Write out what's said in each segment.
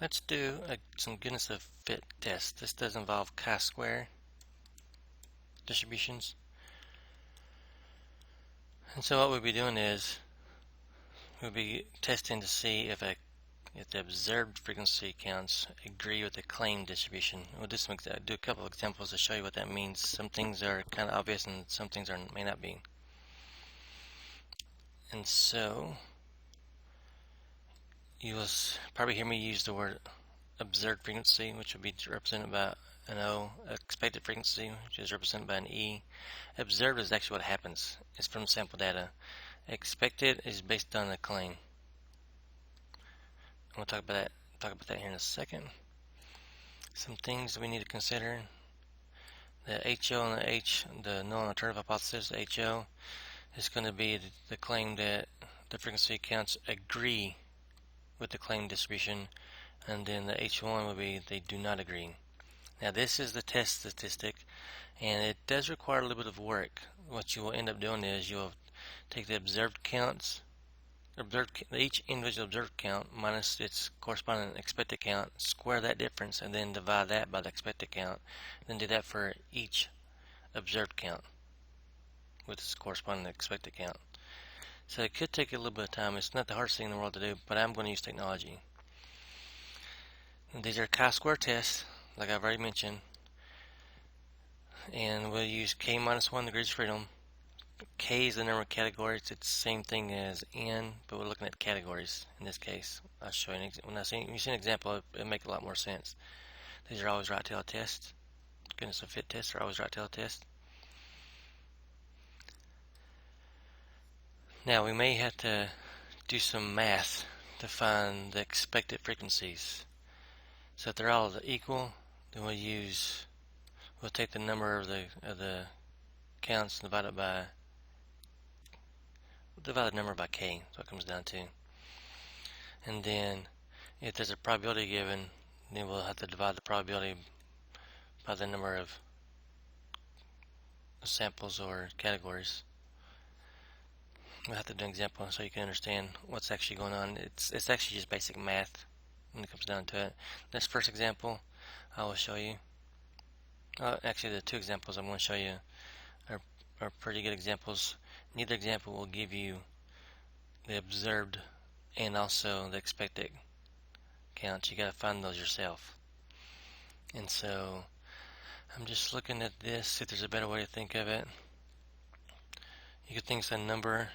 Let's do some goodness of fit test. This does involve chi-square distributions. And so what we'll be doing is we'll be testing to see if the observed frequency counts agree with the claimed distribution. We'll do a couple of examples to show you what that means. Some things are kind of obvious and some things may not be. And so you will probably hear me use the word observed frequency, which will be represented by an O, expected frequency, which is represented by an E. Observed is actually what happens. It's from sample data. Expected is based on the claim. We'll talk about that here in a second. Some things that we need to consider. The HO and the the null and alternative hypothesis, the HO, is going to be the claim that the frequency counts agree with the claim distribution, and then the H1 will be they do not agree. Now this is the test statistic, and it does require a little bit of work. What you will end up doing is you'll take the observed counts, each individual observed count minus its corresponding expected count, square that difference, and then divide that by the expected count. Then do that for each observed count with its corresponding expected count. So it could take a little bit of time. It's not the hardest thing in the world to do, but I'm going to use technology. These are chi-square tests, like I've already mentioned, and we'll use k minus 1 degrees of freedom. K is the number of categories. It's the same thing as n, but we're looking at categories in this case. I'll show you when you see an example, it'll make a lot more sense. These are always right-tailed tests. Goodness of fit tests are always right-tailed tests. Now we may have to do some math to find the expected frequencies. So if they're all equal, then we'll take the number of the counts and divide the number by k. That's what it comes down to. And then if there's a probability given, then we'll have to divide the probability by the number of samples or categories. We'll have to do an example so you can understand what's actually going on. It's actually just basic math when it comes down to it. This first example I will show you. Actually, the two examples I'm going to show you are pretty good examples. Neither example will give you the observed and also the expected counts. You got to find those yourself. And so I'm just looking at this, see if there's a better way to think of it. You could think it's the number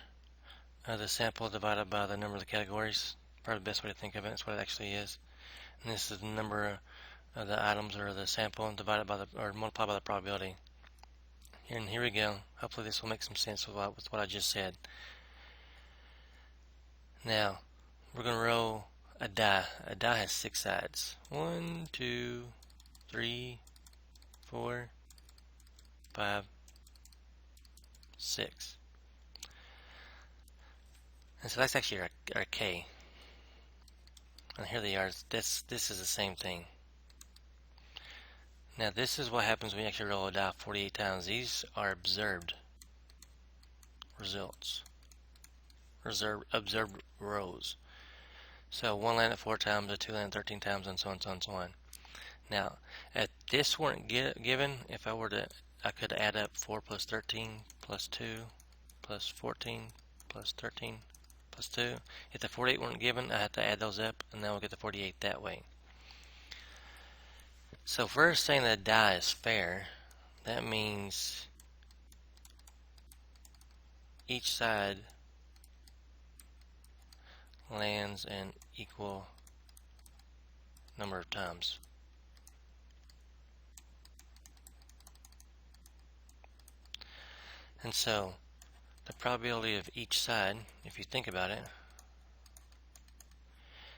of the sample divided by the number of the categories. Probably the best way to think of it. That's what it actually is. And this is the number of the items or the sample divided by or multiplied by the probability. And here we go. Hopefully this will make some sense with what I just said. Now we're going to roll a die. A die has 6 sides. 1, 2, 3, 4, 5, 6. And so that's actually our K. And here they are. This is the same thing. Now this is what happens when you actually roll a die 48 times. These are observed results. Observed rows. So 1 landed 4 times, a 2 landed 13 times, and so on and so on and so on. Now, if this weren't given, if I could add up 4 plus 13 plus 2 plus 14 plus 13 plus 2. If the 48 weren't given, I have to add those up, and then we'll get the 48 that way. So if we're saying that a die is fair, that means each side lands an equal number of times. And so the probability of each side, if you think about it,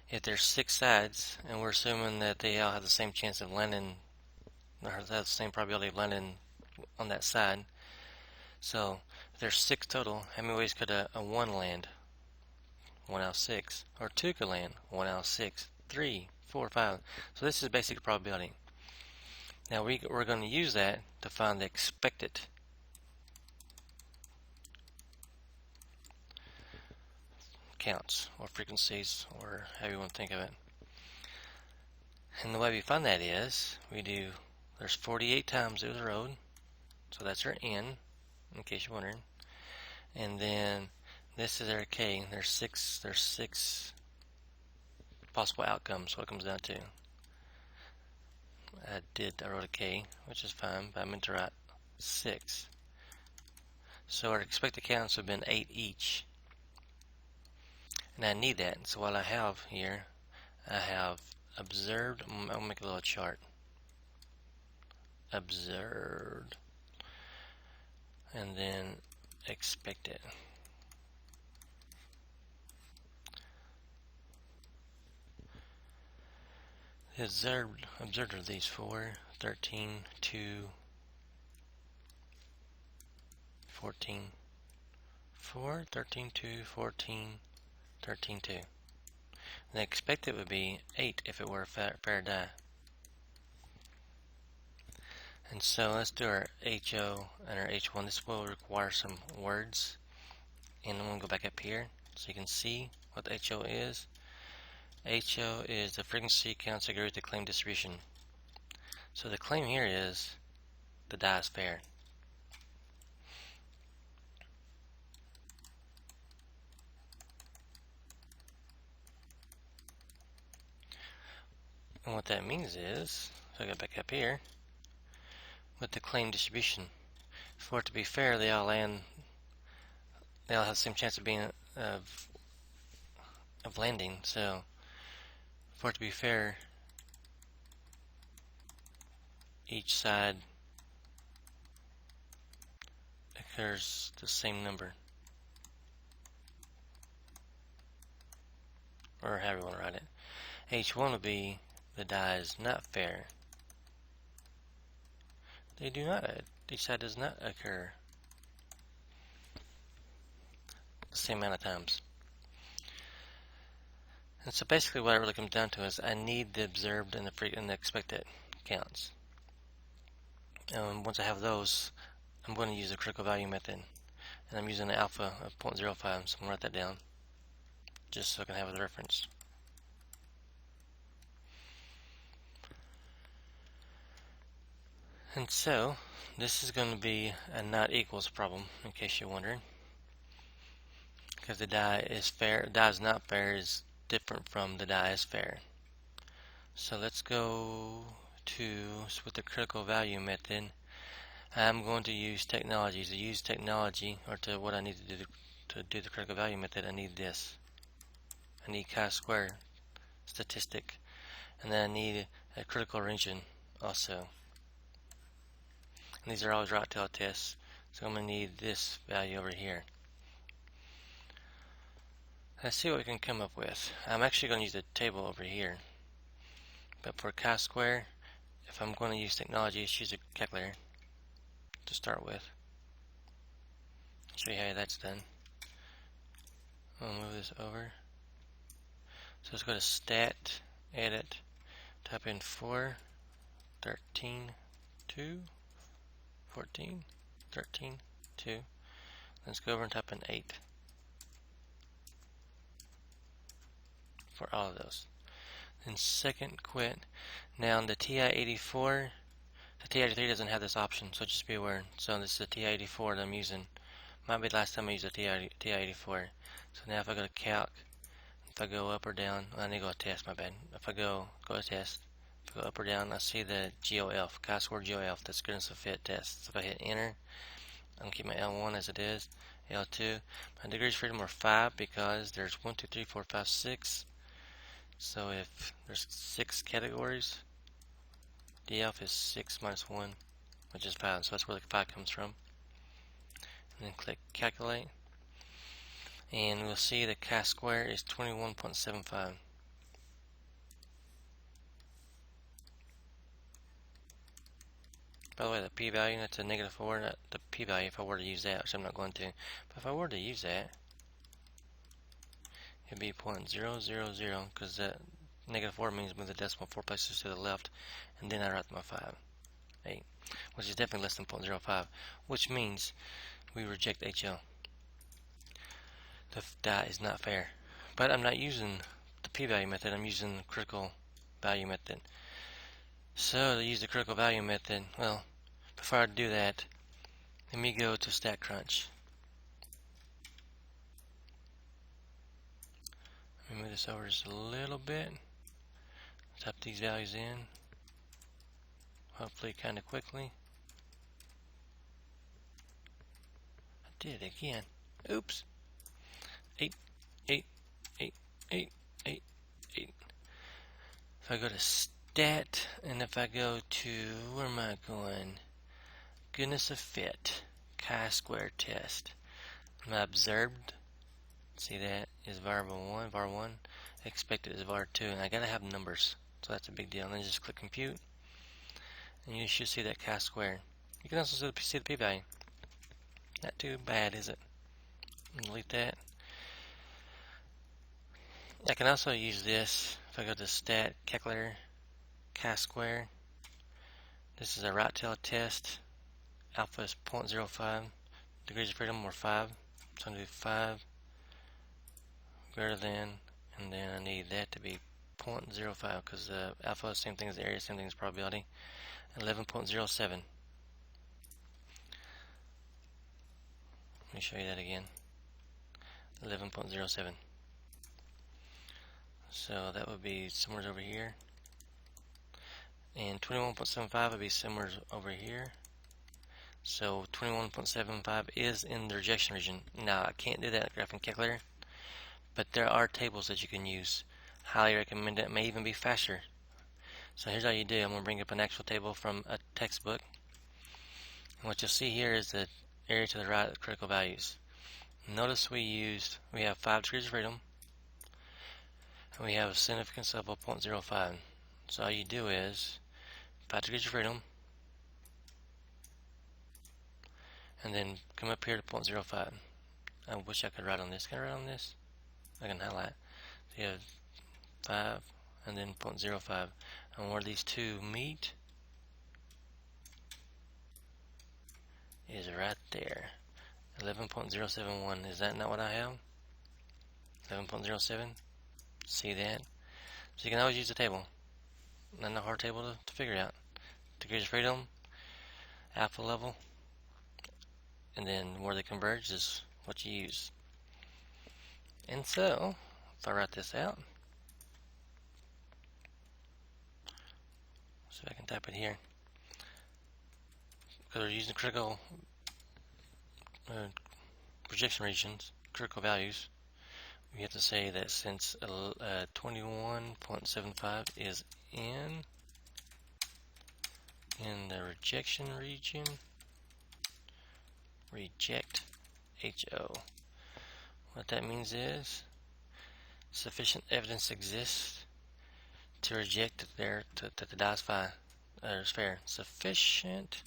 if there's 6 sides and we're assuming that they all have the same chance of landing, or have the same probability of landing on that side, so if there's 6 total, how many ways could a 1 land? 1 out of 6. Or 2 could land? 1 out of 6. 3, 4, 5. So this is basic probability. Now we're going to use that to find the expected counts or frequencies, or however you want to think of it. And the way we find that is, there's 48 times it was rowed, so that's our N, in case you're wondering. And then this is our K. There's six possible outcomes, what it comes down to. I wrote a K, which is fine, but I meant to write 6. So our expected counts have been 8 each. And I need that. So what I have here, I have observed. I'll make a little chart. Observed. And then expected. The observed are these 4, 13, 2, 14, 4, 13, 2, 14, 13, 2. The expected would be 8 if it were a fair die. And so let's do our HO and our H1. This will require some words. And I'm going to go back up here so you can see what the HO is. HO is the frequency counts agree with the claim distribution. So the claim here is the die is fair. And what that means is, so I go back up here, with the claim distribution, for it to be fair, they all have the same chance of being of landing. So for it to be fair, each side occurs the same number, or however you want to write it. H1 would be the die is not fair. They do not. Each side does not occur the same amount of times. And so basically what it really comes down to is I need the observed and the expected counts. Once I have those, I'm going to use the critical value method. And I'm using the alpha of 0.05, so I'm going to write that down just so I can have it as a reference. And so this is going to be a not equals problem, in case you're wondering, because the die is fair. Die is not fair is different from the die is fair. So let's go with the critical value method. I'm going to use technology. To use technology, or to what I need to do the critical value method, I need this. I need chi-square statistic, and then I need a critical region also. And these are always right tail tests, so I'm going to need this value over here. Let's see what we can come up with. I'm actually going to use a table over here. But for chi-square, if I'm going to use technology, just use a calculator to start with. Show you how that's done. I'll move this over. So let's go to Stat, Edit, type in 4, 13, 2, 14, 13, 2. Let's go over and type in 8 for all of those. Then second quit. Now in the TI-84, the TI-83 doesn't have this option, so just be aware. So this is the TI-84 that I'm using. Might be the last time I used a TI-84. So now if I go to calc, if I go up or down, I need to go to test, my bad. If I go to test, if I go up or down, I see the GOF, chi-square GOF, that's goodness of fit test. So if I hit enter, I'm going to keep my L1 as it is, L2. My degrees of freedom are 5 because there's 1, 2, 3, 4, 5, 6. So if there's 6 categories, DF is 6 minus 1, which is 5. So that's where the 5 comes from. And then click calculate. And we'll see the chi-square is 21.75. By the way, the p-value, that's a -4. The p-value, if I were to use that, which I'm not going to, but if I were to use that, it'd be 0.000, because that -4 means move the decimal 4 places to the left, and then I write my 8, which is definitely less than 0.05, which means we reject HL. The die is not fair. But I'm not using the p-value method, I'm using the critical value method. So to use the critical value method, well, before I do that, let me go to Statcrunch. Let me move this over just a little bit. Type these values in, hopefully kind of quickly. I did it again. Oops. 8, 8, 8, 8, 8, 8. If I go to stat, and if I go to, where am I going? Goodness of fit, chi-square test. My observed, see that, is variable 1, var1. Expected is var2, and I gotta have numbers, so that's a big deal. And then just click compute, and you should see that chi-square. You can also see the p-value. Not too bad, is it? Delete that. I can also use this if I go to stat, calculator, chi-square. This is a right tail test. Alpha is 0.05. Degrees of freedom were 5. So I'm going to do 5 greater than, and then I need that to be 0.05 because alpha is the same thing as the area, same thing as probability. 11.07. Let me show you that again. 11.07. So that would be somewhere over here. And 21.75 would be somewhere over here. So 21.75 is in the rejection region. Now I can't do that graphing calculator, but there are tables that you can use. Highly recommend it. It may even be faster. So here's how you do. I'm going to bring up an actual table from a textbook. And what you'll see here is the area to the right of the critical values. Notice we have 5 degrees of freedom, and we have a significance of 0.05. So all you do is 5 degrees of freedom, and then come up here to 0.05. I wish I could write on this. Can I write on this? I can highlight. So you have 5 and then 0.05. And where these two meet is right there. 11.071. Is that not what I have? 11.07. See that? So you can always use the table. Not a hard table to figure out. Degrees of freedom, alpha level, and then where they converge is what you use. And so, if I write this out, so I can type it here. Because we're using critical projection regions, critical values, we have to say that since 21.75 is in the rejection region, reject HO. What that means is sufficient evidence exists to reject that the die is fair. Sufficient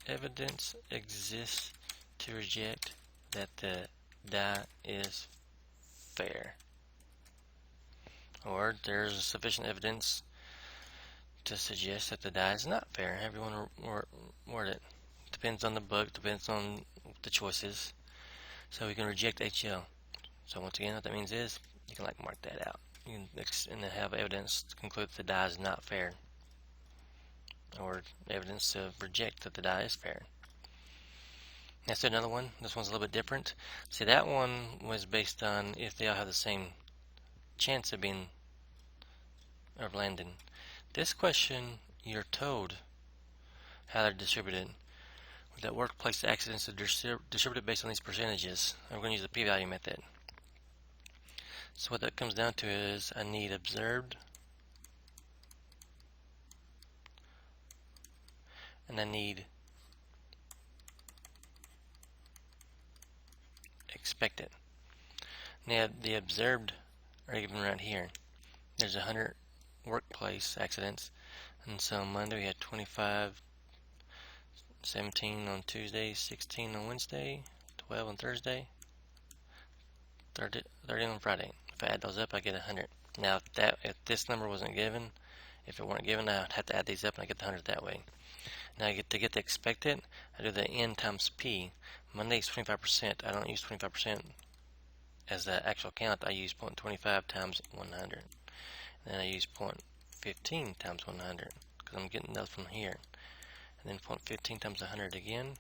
evidence exists to reject that the die is fair. Or there's sufficient evidence to suggest that the die is not fair. Everyone word it. Depends on the book, depends on the choices. So we can reject HL. So once again, what that means is you can mark that out. You can and then have evidence to conclude that the die is not fair, or evidence to reject that the die is fair. Let's do another one. This one's a little bit different. See, that one was based on if they all have the same chance of landing. This question, you're told how they're distributed. That workplace accidents are distributed based on these percentages. I'm going to use the p-value method. So what that comes down to is I need observed, and I need expected. Now the observed are given right here. There's 100 workplace accidents, and so Monday we had 25, 17 on Tuesday, 16 on Wednesday, 12 on Thursday, 30 on Friday. If I add those up, I get 100. Now, if this number wasn't given, if it weren't given, I'd have to add these up and I get the 100 that way. Now, to get the expected, I do the n times p. Monday is 25%. I don't use 25% as the actual count. I use 0.25 times 100. Then I use 0.15 times 100. because I'm getting those from here. And then 0.15 times 100 again.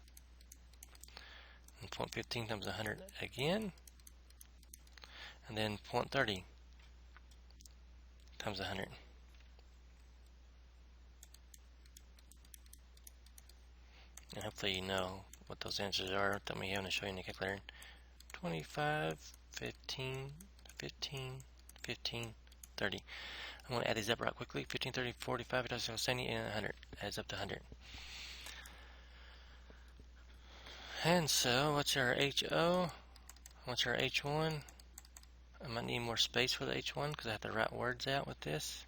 And 0.15 times 100 again. And then 0.30 times 100. And hopefully you know what those answers are without me having to show you in the calculator. 25, 15, 15, 15, 30. I'm going to add these up right quickly. 15, 30, 45, 70, and 100. Adds up to 100. And so, what's our HO? What's our H1? I might need more space for the H1 because I have to write words out with this.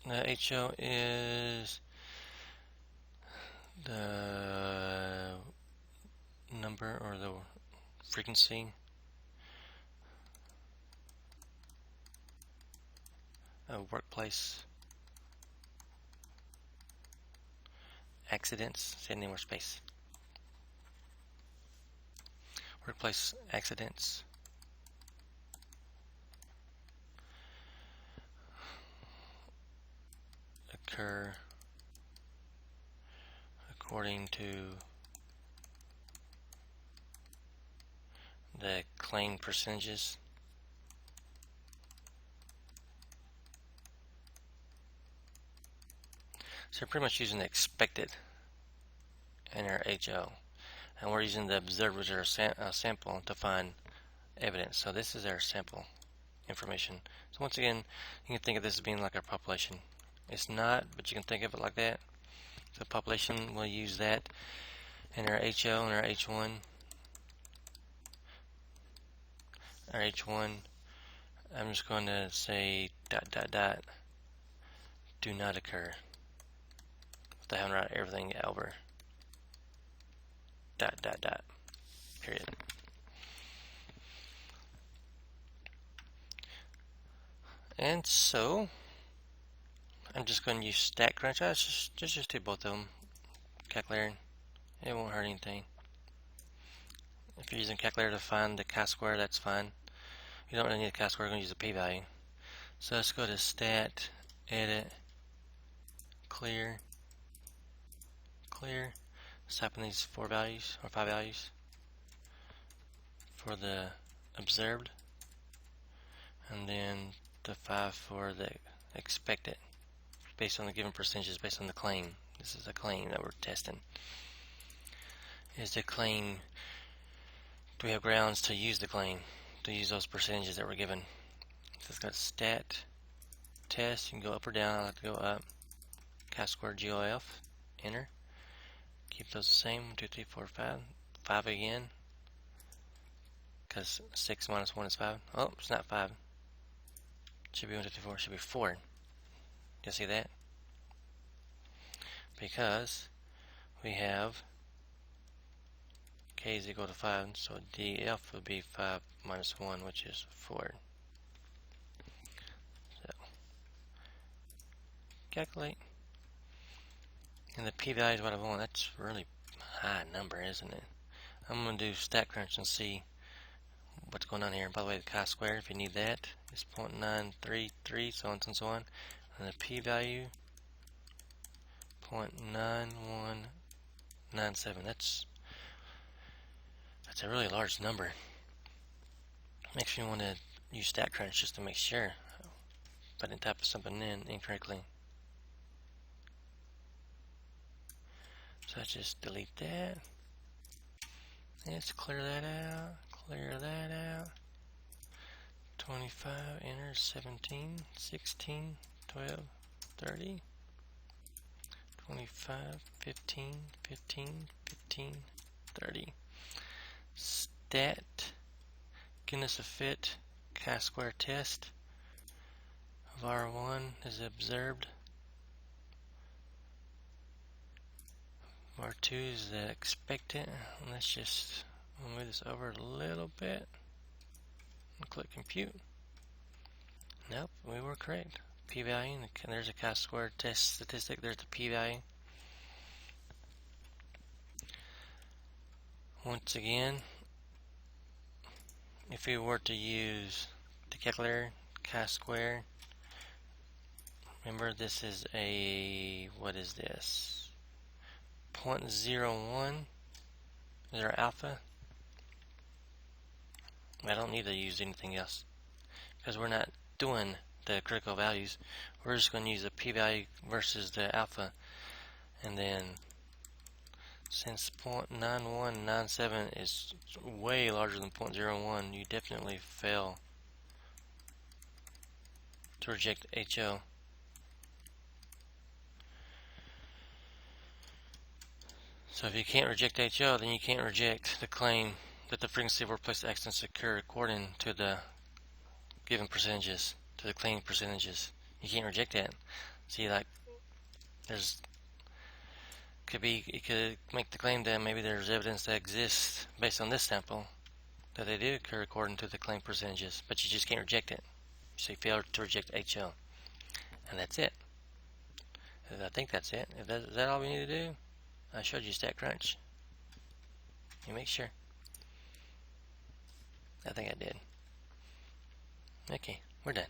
The HO is the number or the frequency of workplace accidents. Say any more space. Workplace accidents occur according to the claim percentages. So we're pretty much using the expected in our HO. And we're using the observed, which is our sample, to find evidence. So this is our sample information. So once again, you can think of this as being like our population. It's not, but you can think of it like that. So population, we'll use that in our HO and our H1. Our H1, I'm just going to say ... do not occur. If I haven't write everything over. ... period. And so I'm just going to use Statcrunch. Just do both of them. Calculator. It won't hurt anything. If you're using calculator to find the chi-square, that's fine. You don't really need a chi-square. We're going to use a p-value. So let's go to Stat, Edit, Clear, Clear. Let's type in these 4 values or 5 values for the observed, and then the 5 for the expected, based on the given percentages, based on the claim. This is a claim that we're testing. Is the claim, do we have grounds to use the claim, to use those percentages that were given? So it's got stat, test, you can go up or down. I like to go up. Chi-square GOF, enter. Keep those the same, 1, 2, 3, 4, 5. 5 again, because 6 minus 1 is 5. Oh, it's not 5. Should be 1, 2, 3, 4. Should be 4. You see that? Because we have k is equal to 5, so df would be 5 minus 1, which is 4. So, calculate. And the p-value is what I want. That's a really high number, isn't it? I'm going to do Statcrunch and see what's going on here. By the way, the chi-square, if you need that, is 0.933, so on and so on. And the p-value, 0.9197. That's a really large number. Makes me want to use Statcrunch just to make sure if I didn't type something in incorrectly. So I just delete that. Let's clear that out. Clear that out. 25, enter, 17, 16, 12, 30, 25, 15, 15, 15, 30. Stat, getting us a fit, chi-square test of R1 is observed. R2 is the expected. Let's just move this over a little bit and click compute. Nope, we were correct. P-value, and there's a chi-square test statistic. There's the p-value. Once again, if we were to use the calculator, chi-square. Remember, this is a, what is this? 0.01 is our alpha. I don't need to use anything else because we're not doing the critical values. We're just going to use the p-value versus the alpha, and then since 0.9197 is way larger than 0.01, you definitely fail to reject HO. So if you can't reject HO, then you can't reject the claim that the frequency of workplace accidents occur according to the given percentages, to the claimed percentages. You can't reject that. See, like, you could make the claim that maybe there's evidence that exists based on this sample that they do occur according to the claimed percentages, but you just can't reject it. So you fail to reject HO. And that's it. I think that's it. Is that all we need to do? I showed you Statcrunch. You make sure. I think I did. Okay, we're done.